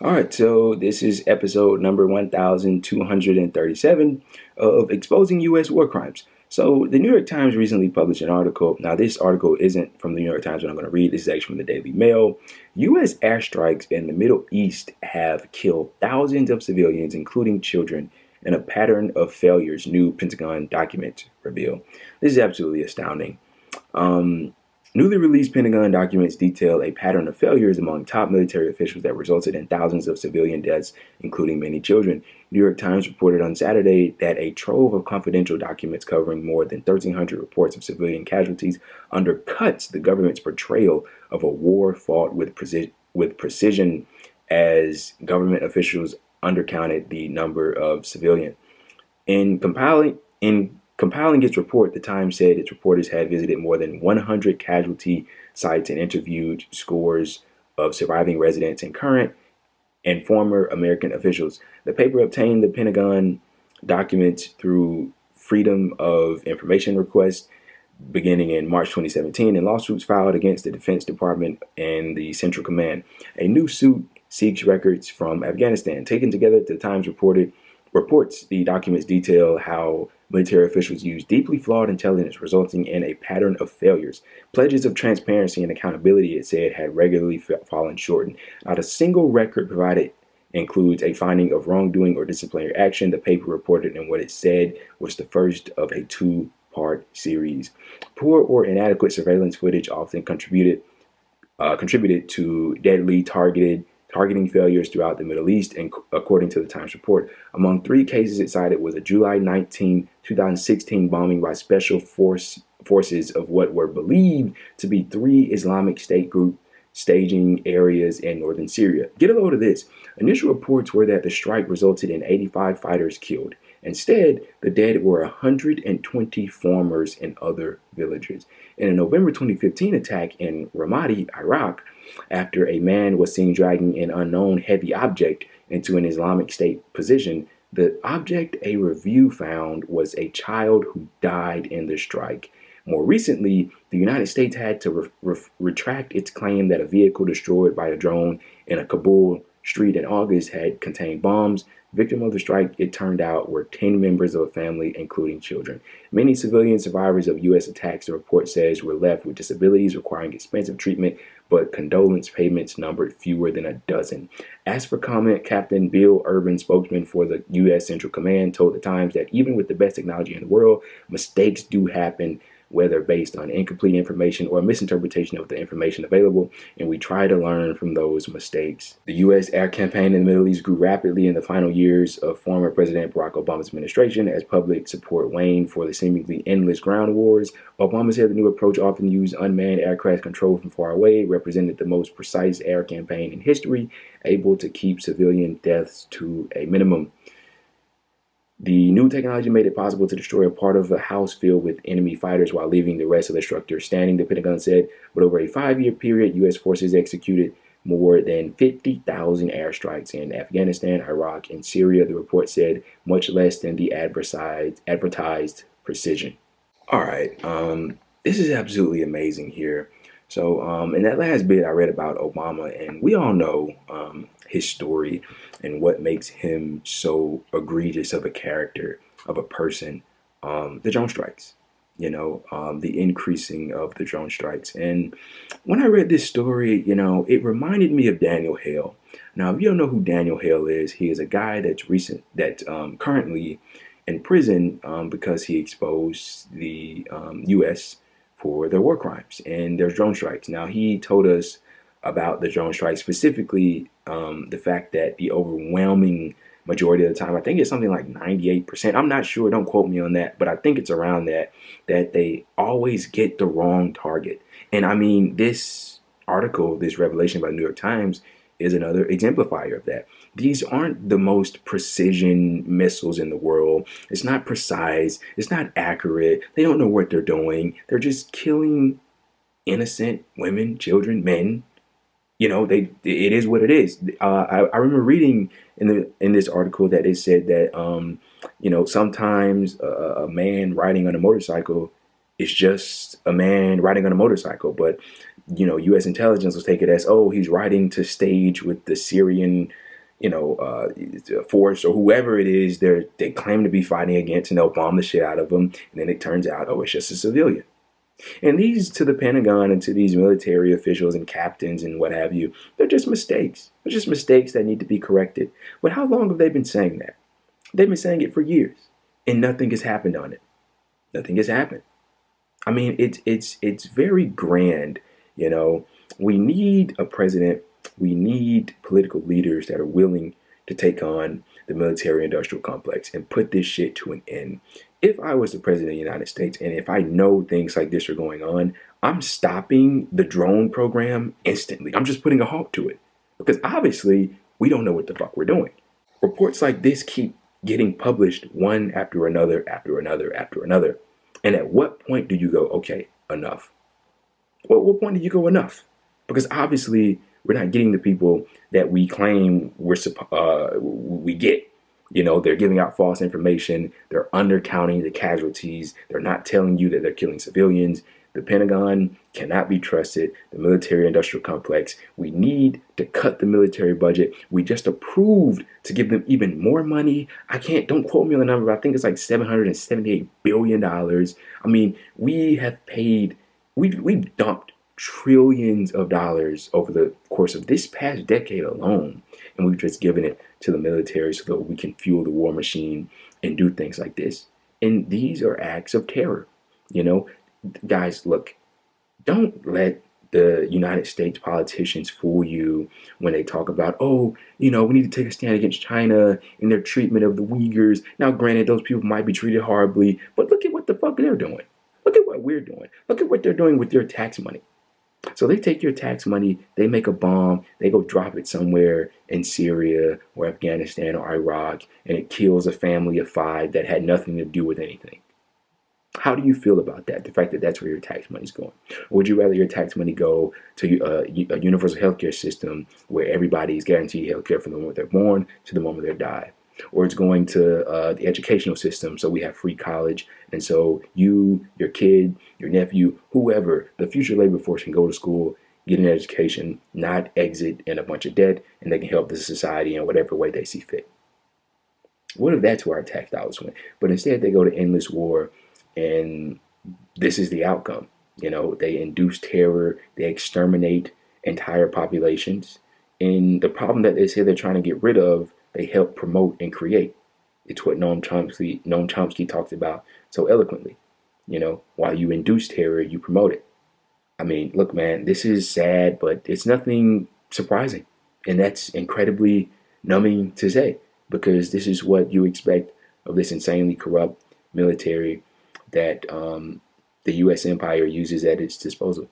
All right, so this is episode number 1237 of Exposing U.S. War Crimes. So, the New York Times recently published an article. Now, this article isn't from the New York Times, what I'm going to read. This is actually from the Daily Mail. U.S. airstrikes in the Middle East have killed thousands of civilians, including children, in a pattern of failures, new Pentagon documents reveal. This is absolutely astounding. Um, Newly released Pentagon documents detail a pattern of failures among top military officials that resulted in thousands of civilian deaths, including many children. New York Times reported on Saturday that a trove of confidential documents covering more than 1,300 reports of civilian casualties undercuts the government's portrayal of a war fought with precision as government officials undercounted the number of civilians. In compiling its report, the Times said its reporters had visited more than 100 casualty sites and interviewed scores of surviving residents and current and former American officials. The paper obtained the Pentagon documents through Freedom of Information requests beginning in March 2017 and lawsuits filed against the Defense Department and the Central Command. A new suit seeks records from Afghanistan. Taken together, the Times reports the documents detail how military officials used deeply flawed intelligence, resulting in a pattern of failures. Pledges of transparency and accountability, it said, had regularly fallen short. Not a single record provided includes a finding of wrongdoing or disciplinary action, the paper reported in what it said was the first of a two-part series. Poor or inadequate surveillance footage often contributed to deadly targeting failures throughout the Middle East, and according to the Times report. Among three cases it cited was a July 19, 2016 bombing by special forces of what were believed to be three Islamic State group staging areas in northern Syria. Get a load of this. Initial reports were that the strike resulted in 85 fighters killed. Instead, the dead were 120 farmers and other villagers. In a November 2015 attack in Ramadi, Iraq, after a man was seen dragging an unknown heavy object into an Islamic State position, the object a review found was a child who died in the strike. More recently, the United States had to retract its claim that a vehicle destroyed by a drone in a Kabul street in August had contained bombs. Victim of the strike, it turned out, were 10 members of a family, including children. Many civilian survivors of U.S. attacks, the report says, were left with disabilities requiring expensive treatment, but condolence payments numbered fewer than a dozen. As for comment, Captain Bill Urban, spokesman for the U.S. Central Command, told the Times that even with the best technology in the world, mistakes do happen, whether based on incomplete information or misinterpretation of the information available, and we try to learn from those mistakes. The U.S. air campaign in the Middle East grew rapidly in the final years of former President Barack Obama's administration as public support waned for the seemingly endless ground wars. Obama said the new approach, often used unmanned aircraft controlled from far away, represented the most precise air campaign in history, able to keep civilian deaths to a minimum. The new technology made it possible to destroy a part of a house filled with enemy fighters while leaving the rest of the structure standing, the Pentagon said. But over a 5-year period, U.S. forces executed more than 50,000 airstrikes in Afghanistan, Iraq, and Syria, the report said, much less than the advertised precision. All right, this is absolutely amazing here. So, in that last bit, I read about Obama, and we all know his story and what makes him so egregious of a character, of a person. The drone strikes, the increasing of the drone strikes. And when I read this story, it reminded me of Daniel Hale. Now, if you don't know who Daniel Hale is, he is a guy that's currently in prison because he exposed the U.S. for their war crimes and their drone strikes. Now, he told us about the drone strikes, specifically the fact that the overwhelming majority of the time, I think it's something like 98%. I'm not sure, don't quote me on that, but I think it's around that they always get the wrong target. And I mean, this article, this revelation by the New York Times, is another exemplifier of that. These aren't the most precision missiles in the world. It's not precise. It's not accurate. They don't know what they're doing. They're just killing innocent women, children, men. It is what it is. I remember reading in this article that it said that sometimes a man riding on a motorcycle is just a man riding on a motorcycle, but U.S. intelligence will take it as, oh, he's riding to stage with the Syrian, force or whoever it is they claim to be fighting against, and they'll bomb the shit out of them. And then it turns out, oh, it's just a civilian. And these, to the Pentagon and to these military officials and captains and what have you, they're just mistakes. They're just mistakes that need to be corrected. But how long have they been saying that? They've been saying it for years, and nothing has happened on it. Nothing has happened. I mean, it's very grand. We need a president. We need political leaders that are willing to take on the military-industrial complex and put this shit to an end. If I was the president of the United States, and if I know things like this are going on, I'm stopping the drone program instantly. I'm just putting a halt to it, because obviously we don't know what the fuck we're doing. Reports like this keep getting published one after another, after another, after another. And at what point do you go, okay, enough? Well, what point do you go enough? Because obviously we're not getting the people that we claim we get. They're giving out false information. They're undercounting the casualties. They're not telling you that they're killing civilians. The Pentagon cannot be trusted. The military-industrial complex. We need to cut the military budget. We just approved to give them even more money. Don't quote me on the number, but I think it's like $778 billion. I mean, we've dumped trillions of dollars over the course of this past decade alone, and we've just given it to the military so that we can fuel the war machine and do things like this. And these are acts of terror. Guys, look, don't let the United States politicians fool you when they talk about, we need to take a stand against China and their treatment of the Uyghurs. Now, granted, those people might be treated horribly, but look at what the fuck they're doing. Look at what we're doing. Look at what they're doing with your tax money. So they take your tax money, they make a bomb, they go drop it somewhere in Syria or Afghanistan or Iraq, and it kills a family of 5 that had nothing to do with anything. How do you feel about that? The fact that that's where your tax money is going? Or would you rather your tax money go to a universal healthcare system where everybody is guaranteed healthcare from the moment they're born to the moment they die? Or it's going to the educational system, so we have free college, and so you, your kid, your nephew, whoever, the future labor force can go to school, get an education, not exit in a bunch of debt, and they can help the society in whatever way they see fit. What if that's where our tax dollars went? But instead they go to endless war, and this is the outcome. They induce terror, they exterminate entire populations, and the problem that they say they're trying to get rid of, they help promote and create. It's what Noam Chomsky talks about so eloquently. While you induce terror, you promote it. I mean, look, man, this is sad, but it's nothing surprising. And that's incredibly numbing to say, because this is what you expect of this insanely corrupt military that the U.S. empire uses at its disposal.